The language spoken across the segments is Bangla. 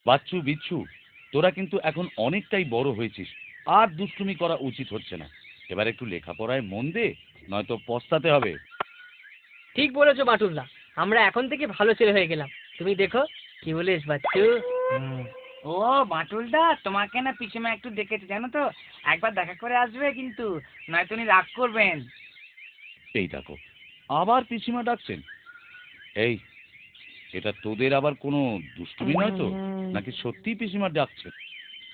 বাচ্চু বিচ্ছু, তোরা কিন্তু এখন অনেকটাই বড় হয়েছিস, আর দুষ্টুমি করা উচিত হচ্ছে না। এবার একটু লেখাপড়ায় মন দে, নয়তো পস্তাতে হবে। ঠিক বলেছো বাটুলদা, আমরা এখন থেকে ভালো ছেলে হয়ে গেলাম। তুমি দেখো, কি বলিস বাচ্চু? ও বাটুলদা, তোমাকে না পিছনে একটু দেখেছি জানো তো, একবার দেখা করে আসবে কিন্তু, নয়তো উনি রাগ করবেন। এই দেখো, আবার পিসিমা ডাকছেন। এই, এটা তোদের আবার কোনো দুষ্টুমি নয় তো, নাকি সত্যি পিসিমা ডাকছে?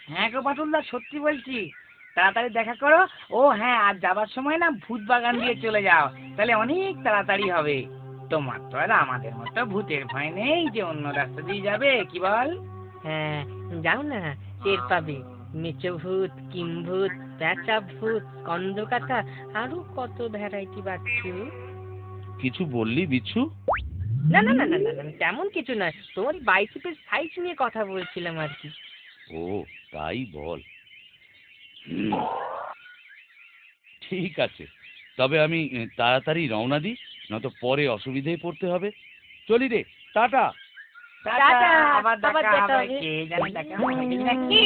হ্যাঁ গো বাটুলদা, সত্যি বলছি। তাড়াতাড়ি দেখা করো। ও হ্যাঁ, আর যাবার সময় না ভূত বাগান দিয়ে চলে যাও, তাহলে অনেক তাড়াতাড়ি হবে। তোমার তো আর আমাদের মতো ভূতের ভয় নেই যে অন্য রাস্তা দিয়ে যাবে, কি বল? হ্যাঁ, যাও না, টের পাবে। মেচো ভূত, কিমভূত, প্যাঁচা ভূত, কন্দকাটা, আরো কত ভ্যারাইটি বাচ্চু। কিছু বললি বিচ্ছু? না না না না না না, তেমন কিছু নয়, তোমার বাইসিপের সাইজ নিয়ে কথা বলছিলাম আর কি। ও, তাই বল। ঠিক আছে, তবে আমি তাড়াতাড়ি রওনা দিই, নয়তো পরে অসুবিধায় পড়তে হবে। চলি রে, টাটা। টাটা, আবার আবার দেখা দেখা হবে, হবে। কে জানে দেখা হবে নাকি।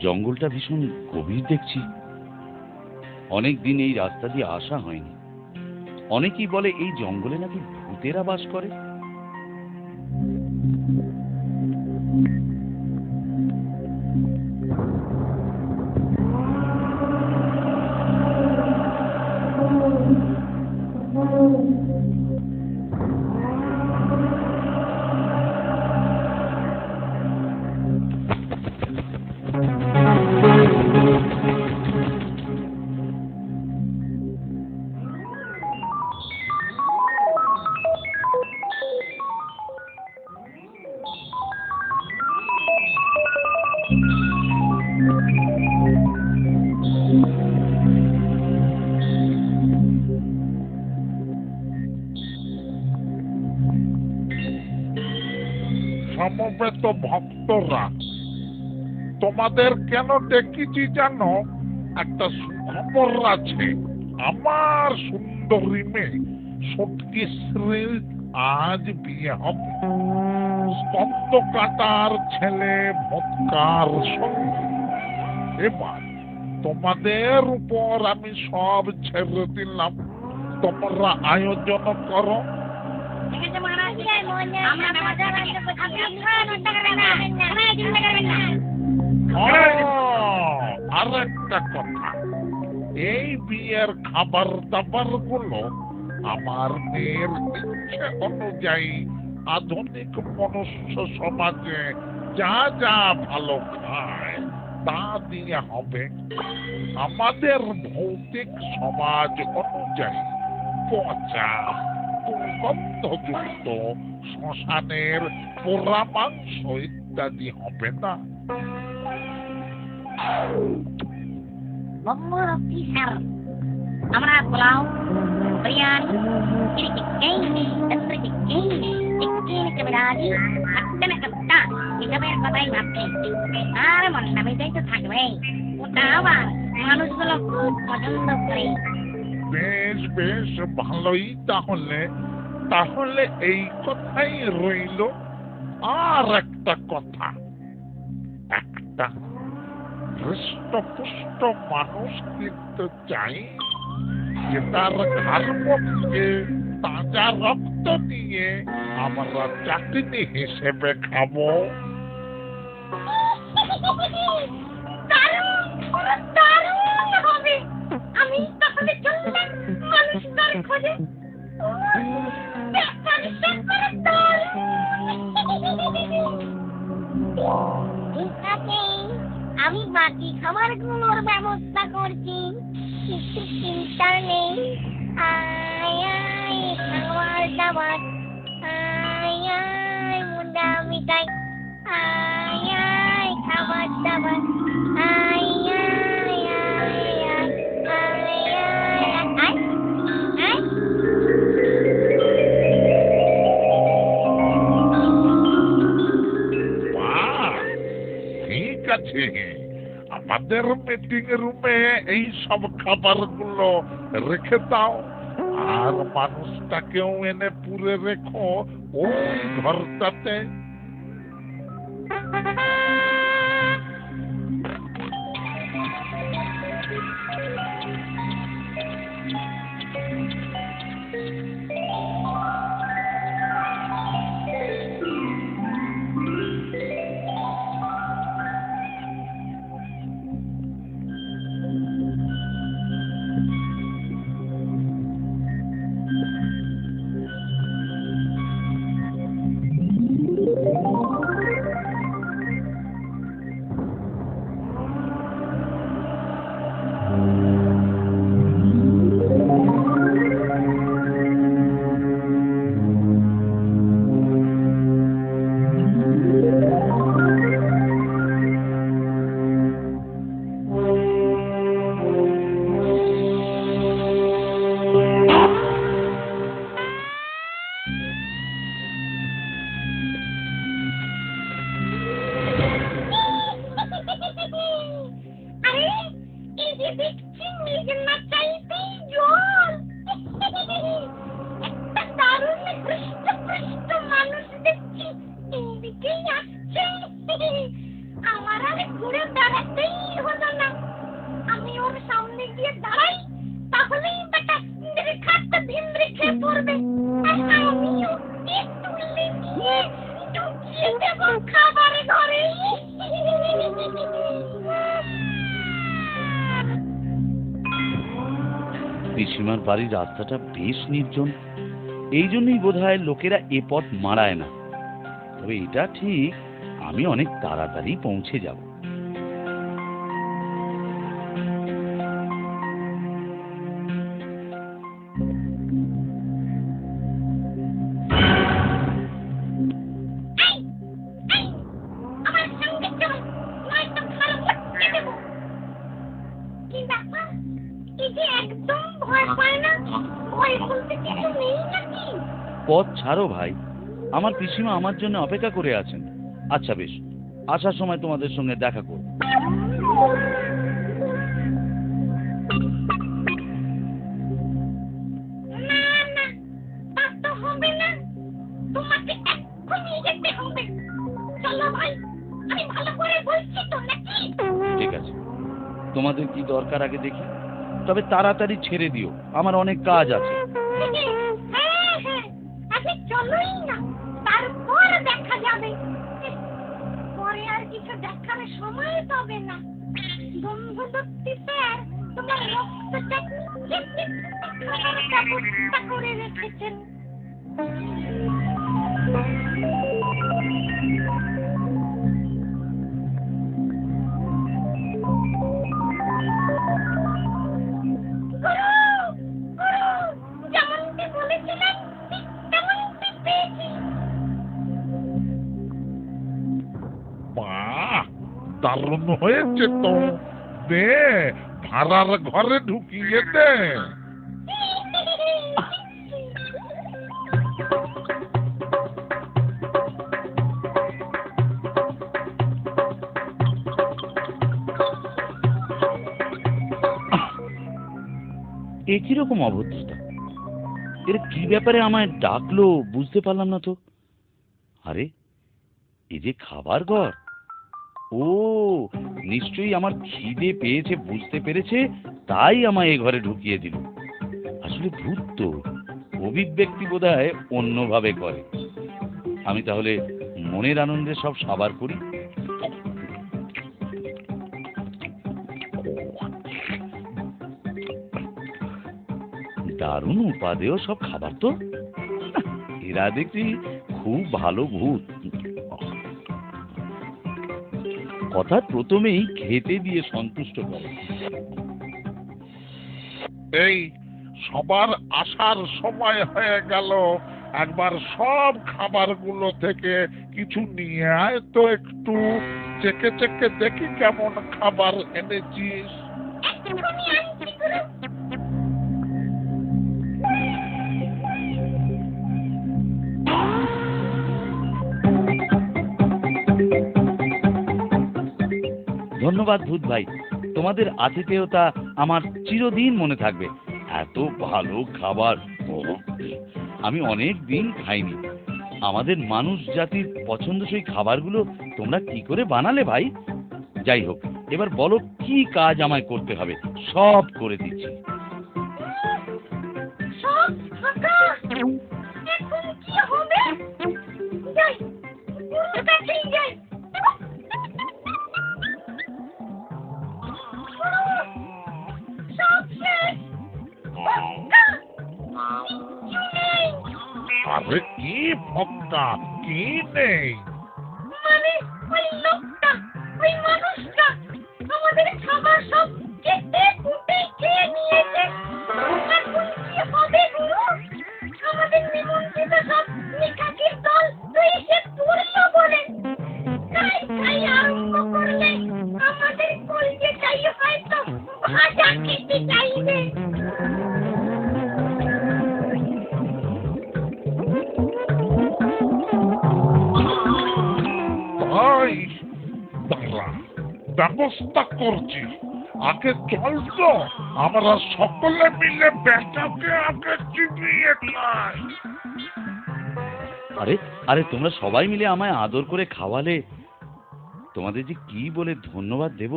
জঙ্গলটা ভীষণ গভীর দেখছি। অনেক দিন এই রাস্তা দিয়ে আসা হয়নি। অনেকেই বলে এই জঙ্গলে নাকি ভূতেরা বাস করে। সমবেত ভক্তরা, তোমাদের কেন ডেকেছি জানো? একটা সুখবর আছে। আমার সুন্দরী মেয়ে সত্যি শ্রীর আজ বিয়ে হবে স্তব্ধ কাটার ছেলে ভৎকার সঙ্গে। এবার তোমাদের উপর আমি সব ছেড়ে দিলাম, তোমরা আয়োজন করো। আর একটা কথা, এই বিয়ের খাবার দাবার গুলো আমার মেয়ের ইচ্ছে অনুযায়ী আধুনিক মনুষ্য সমাজে যা যা ভালো খায় তা দিয়ে হবে। আমাদের ভৌতিক সমাজ অনুযায়ী পচা দুর্গন্ধযুক্ত শ্মশানের পোড়া মাংস ইত্যাদি হবে না। আমরা pulao, biryani, chicken, tandoori chicken, chicken কাবাবি, মাটন কাবটা এসবের কথাই ভাবছি। আর মন্ডা মিটাই তো থাকবে, ওটা আবার মানুষগুলো খুব পছন্দ করে। বেশ বেশ, ভালোই। তাহলে তাহলে এই কথাই রইল। আর একটা কথা, একটা হৃষ্টপুষ্ট মানুষ কিন্তু চাই, যে তার ঘাড়পথে তাজা রক্ত দিয়ে আমরা চাটনি হিসেবে খাবো। দারুণ হবে। আমি তাহলে চললাম মানুষটার খোঁজে। ঠিক আছে, আমি বাকি খাবারগুলোর ব্যবস্থা করছি, কিছু চিন্তা নেই। আয় আয় খাবার দাবার, আয় আয় মুন্ডা মিঠাই, আয় আয় খাবার দাবার, আয় আয় আয় আয় আয় আয় আয়। বাহ, ঠিক আছে, আমাদের মিটিং রুমে এই সব খাবারগুলো রেখে দাও, আর মানুষটাকেও এনে পুরে রেখো ওই ঘরটাতে। আরে এই যে দেখছি মেঘনা চাইতেই জল, একটা দারুণ হৃষ্ট মানুষ দেখছি এইদিকেই আসছে। আমার আর ঘুরে দাঁড়াতেই হলো না, আমি ওর সামনে গিয়ে দাঁড়াই, তাহলেই বেটা রেখাটা ভিমড়ে খেয়ে পড়বে, আর আমিও তুলে নিয়ে ঢুকিয়ে দেবো খাবার ঘরে। পিসিমার বাড়ির রাস্তাটা বেশ নির্জন, এই জন্যই বোধহয় লোকেরা এ পথ মারায় না। তবে এটা ঠিক, আমি অনেক তাড়াতাড়ি পৌঁছে যাব। আমার সঙ্গে চল, নয়তো ঘর ভটকে দেবো। কি ব্যাপার, এই যে একদম ভয় পায় না, ভয় বলতে কিছু নেই নাকি? পথ ছাড়ো ভাই, আমার পিসিমা আমার জন্য অপেক্ষা করে আছেন। আচ্ছা বেশ, আসার সময় তোমাদের সঙ্গে দেখা করব। না না, তা তো হবে না, তোমাকে এক্ষুনি যেতে হবে। চলো ভাই, আমি ভালো করে বলছি তো নাকি? ঠিক আছে, তোমাদের কি দরকার আগে দেখি, তবে তাড়াতাড়ি ছেড়ে দিও, আমার অনেক কাজ আছে। হ্যাঁ হ্যাঁ, আগে চলোই না, তারপর দেখা যাবে। পরে আর কিছু দেখার সময় পাবে না। বন্ধুদত্তি স্যার তোমার রক্তটা খাবার ব্যবস্থা করে রেখেছেন। যেমনটি বলেছিলেন ঠিক তেমনটি পেয়েছি। বাহ, দারুণ হয়েছে তো, দে ভাড়ার ঘরে ঢুকিয়ে দে। এ কিরকম অভদ্রতা, এর কি ব্যাপারে আমায় ডাকলো বুঝতে পারলাম না তো। আরে এই যে খাবার ঘর, ও নিশ্চয়ই আমার খিদে পেয়েছে বুঝতে পেরেছে, তাই আমায় এ ঘরে ঢুকিয়ে দিল। আসলে ভূত তো, অভিব্যক্তি বোধহয় অন্যভাবে করে। আমি তাহলে মনের আনন্দে সব সাবার করি। দারুণ উপাদেয় সব খাবার তো, এরা দেখছি খুব ভালো ভূত। কথা প্রথমেই খেতে দিয়ে সন্তুষ্ট করে। এই সবার আসার সময় হয়ে গেল। একবার সব খাবারগুলো থেকে কিছু নিয়ে আয় তো, একটু চেকে চেকে দেখি কেমন খাবার এনেছিস। এক্ষুনি আনছি গুরু। ধন্যবাদ ভূত ভাই, তোমাদের আতিথেয়তা আমার চিরদিন মনে থাকবে। এত ভালো খাবার আমি অনেক দিন খাইনি। আমাদের মানুষ জাতির পছন্দসই খাবারগুলো তোমরা কি করে বানালে ভাই? যাই হোক, এবার বলো কি কাজ আমায় করতে হবে, সব করে দিচ্ছি। সব ফাঁকা। এখন কি হবে? যাই, গুরুর কাছেই যাই। সব শেষ। ফাঁকা। কিচ্ছু নেই। আরে কি ফক্কা, কি নেই? মানে ওই লোকটা, ওই মানুষটা আমাদের খাবার সব কেটে কুটে খেয়ে নিয়েছে। এখন কি হবে গুরু? আমাদের নিমন্ত্রিত সব নিকাকির দল তো এসে পড়লো বলে। খাই খাই আরম্ভ করলে আমাদের কলজেটাই হয়তো ভাজা খেতে চাইবে। তাই দাঁড়া, ব্যবস্থা করছি। আগে চল তো, আমরা সকলে মিলে বেটাকে আগে চিবিয়ে খাই। আরে আরে তোমরা সবাই মিলে আমায় আদর করে খাওয়ালে, তোমাদের যে কি বলে ধন্যবাদ দেব।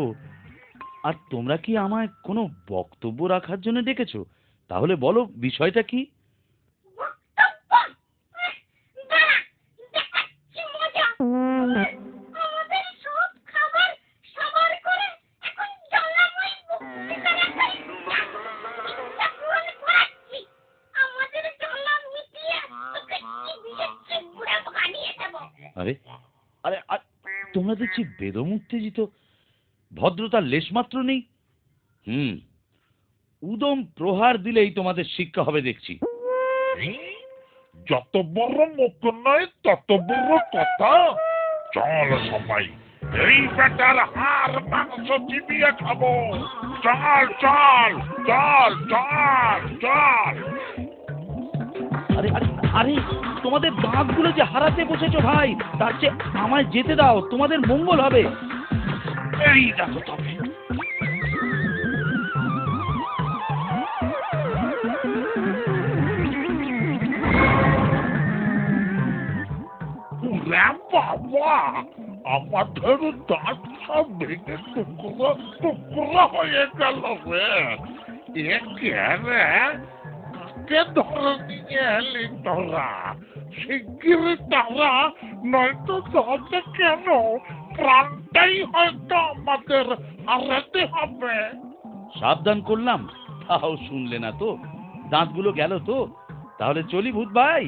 আর তোমরা কি আমায় কোনো বক্তব্য রাখার জন্য ডেকেছো? তাহলে বলো বিষয়টা কি? দাঁড়া, দেখাচ্ছি মজা। আমাদের সব খাবার সাবার করে এখন জলাময় বক্তৃতা রাখার ইচ্ছা পূরণ করাচ্ছি। আমাদের জলা মিটিয়ে তোকে চিবিয়ে চিবুড়ে বানিয়ে দেবো। আরে আরে আরে, তোমরা দেখছি বেদম উত্তেজিত, ভদ্রতার লেশমাত্র নেই। উদম প্রহার দিলেই তোমাদের শিক্ষা হবে দেখছি। যত বড় মুখ নয় তত বড় কথা। চল সবাই, এই বেটার হাড় মাংস চিবিয়ে খাবো। চল চল চল চল চল। আরে আরে আরে, তোমাদের দাঁতগুলো যে হারাতে বসেছো ভাই, তার চেয়ে আমায় যেতে দাও, তোমাদের মঙ্গল হবে। এই দেখো তবে। বাবা, আমাদের দাঁত সব ভেঙে টুকরো টুকরো হয়ে গেল রে। এ কে ধরে নিয়ে এলি তোরা? শিগগিরই তারা, নয়তো ধরতে কেন প্রাণটাই হয়তো আমাদের হারাতে হবে। সাবধান করলাম, তাও শুনলে না তো। দাঁতগুলো গেল তো। তাহলে চলি ভূত ভাই,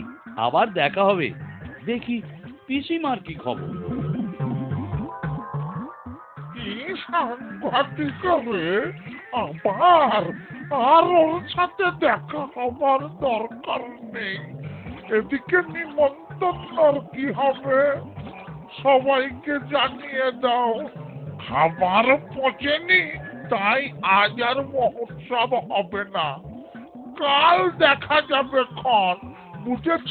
আবার দেখা হবে। দেখি পিসিমার কি খবর। কি সাংঘাতিক রে! আবার আর ওর সাথে দেখা হবার দরকার নেই। এদিকে নিমন্ত্রণ কি হবে? সবাইকে জানিয়ে দাও খাবার পচেনি, তাই আজ আর মহোৎসব হবে না। কাল দেখা যাবে ক্ষণ, বুঝেছ?